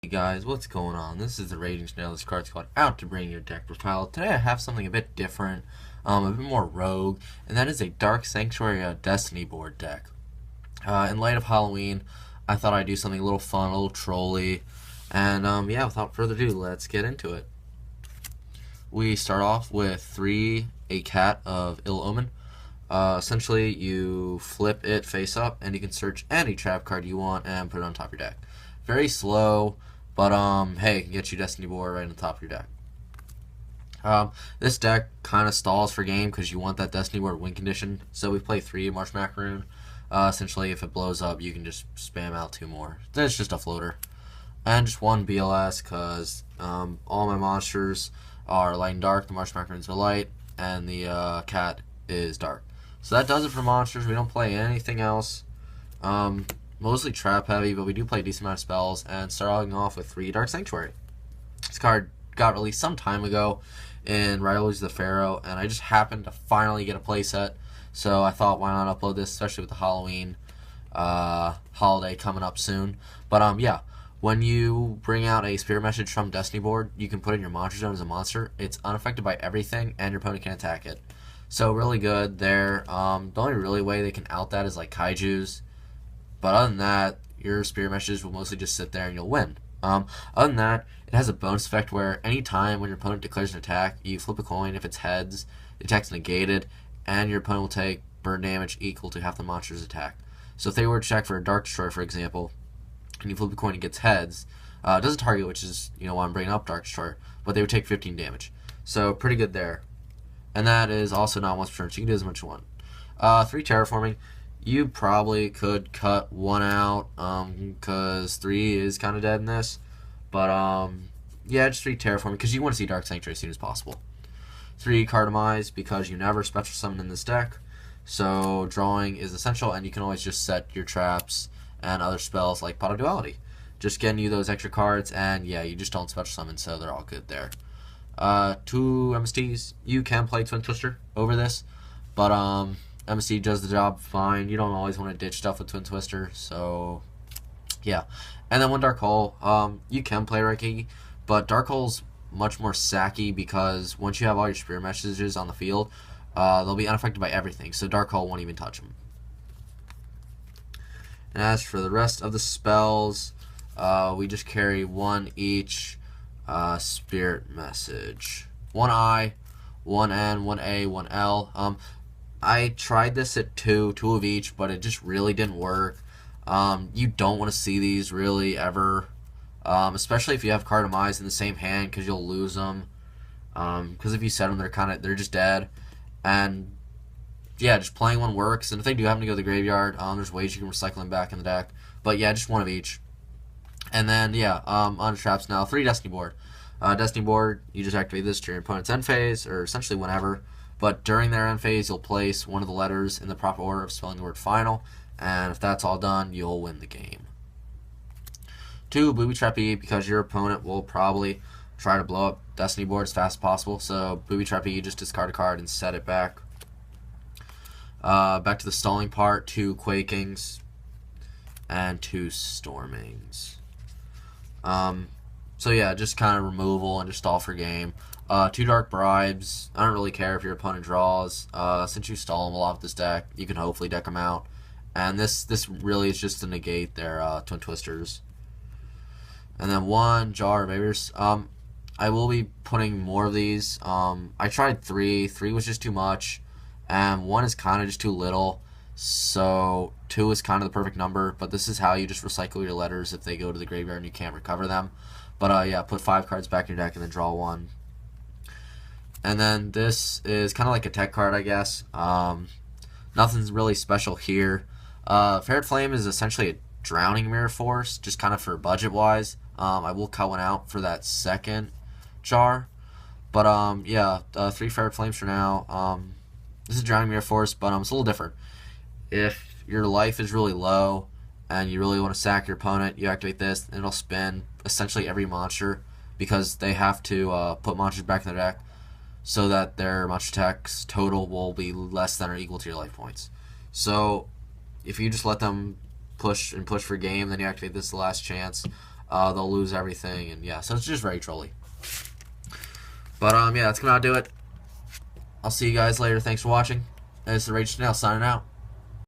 Hey guys, what's going on? This is the Raging Snail Card Squad out to bring you a deck profile. Today I have something a bit different, a bit more rogue, and that is a Dark Sanctuary Destiny board deck. In light of Halloween, I thought I'd do something a little fun, a little trolly, and yeah, without further ado, let's get into it. We start off with a cat of Ill Omen. Essentially, you flip it face up, and you can search any trap card you want and put it on top of your deck. Very slow, but hey, it can get you Destiny board right on the top of your deck. This deck kind of stalls for game because you want that Destiny board win condition. So we play 3 Marsh Macaroon. Essentially, if it blows up, you can just spam out 2 more. Then it's just a floater. And just 1 BLS because all my monsters are light and dark. The Marsh Macaroons are light, and the cat is dark. So that does it for monsters. We don't play anything else. Mostly trap heavy, but we do play a decent amount of spells, and starting off with 3 Dark Sanctuary. This card got released some time ago in Rivalries of the Pharaoh, and I just happened to finally get a playset, so I thought why not upload this, especially with the Halloween holiday coming up soon. But yeah, when you bring out a Spirit Message from Destiny board, you can put in your monster zone as a monster. It's unaffected by everything, and your opponent can attack it. So really good there. The only really way they can out that is like Kaijus. But other than that, your Spirit Messages will mostly just sit there and you'll win. Other than that, it has a bonus effect where anytime when your opponent declares an attack, you flip a coin. If it's heads, the attack's negated, and your opponent will take burn damage equal to half the monster's attack. So if they were to check for a Dark Destroyer, for example, and you flip a coin and gets heads, it doesn't target, which is why I'm bringing up Dark Destroyer, but they would take 15 damage. So pretty good there. And that is also not once per turn, so you can do as much as you want. 3 Terraforming. You probably could cut 1 out, because 3 is kind of dead in this. But, yeah, just 3 Terraforming, because you want to see Dark Sanctuary as soon as possible. 3 Cartomize, because you never special summon in this deck. So, drawing is essential, and you can always just set your traps and other spells like Pot of Duality. Just getting you those extra cards, and yeah, you just don't special summon, so they're all good there. 2 MSTs. You can play Twin Twister over this, but, MST does the job fine. You don't always want to ditch stuff with Twin Twister, so yeah. And then 1 Dark Hole. You can play Reiki, but Dark Hole's much more sacky because once you have all your Spirit Messages on the field, they'll be unaffected by everything, so Dark Hole won't even touch them. And as for the rest of the spells, we just carry 1 each Spirit Message. 1 I, 1 N, 1 A, 1 L. I tried this at 2 of each, but it just really didn't work. You don't want to see these really ever, especially if you have Cartomize in the same hand, because you'll lose them. Because if you set them, they're just dead. And yeah, just playing 1 works. And if they do happen to go to the graveyard, there's ways you can recycle them back in the deck. But yeah, just 1 of each. And then yeah, on traps now, 3 Destiny board. Destiny board, you just activate this to your opponent's end phase, or essentially whenever. But during their end phase, you'll place 1 of the letters in the proper order of spelling the word final, and if that's all done, you'll win the game. 2 Booby Trap E, because your opponent will probably try to blow up Destiny board as fast as possible, so Booby Trap E, just discard a card and set it back. Back to the stalling part, 2 Quakings and 2 Stormings. So yeah, just kind of removal and just stall for game. 2 Dark Bribes. I don't really care if your opponent draws. Since you stall them a lot with this deck, you can hopefully deck them out. And this really is just to negate their Twin Twisters. And then 1 Jar of Beavers. I will be putting more of these. I tried 3. 3 was just too much. And 1 is kind of just too little. So 2 is kind of the perfect number. But this is how you just recycle your letters if they go to the graveyard and you can't recover them. But yeah, put 5 cards back in your deck and then draw 1. And then this is kind of like a tech card, I guess. Nothing's really special here. Ferret Flame is essentially a Drowning Mirror Force, just kind of for budget-wise. I will cut 1 out for that second jar. But yeah, 3 Ferret Flames for now. This is Drowning Mirror Force, but it's a little different. If your life is really low and you really want to sack your opponent, you activate this, and it'll spin essentially every monster because they have to put monsters back in their deck, so that their monster attacks total will be less than or equal to your life points. So if you just let them push for game, then you activate this the last chance. they'll lose everything, and yeah, so it's just very trolly. But yeah, that's gonna do it. I'll see you guys later. Thanks for watching. This is the Rage Snail signing out.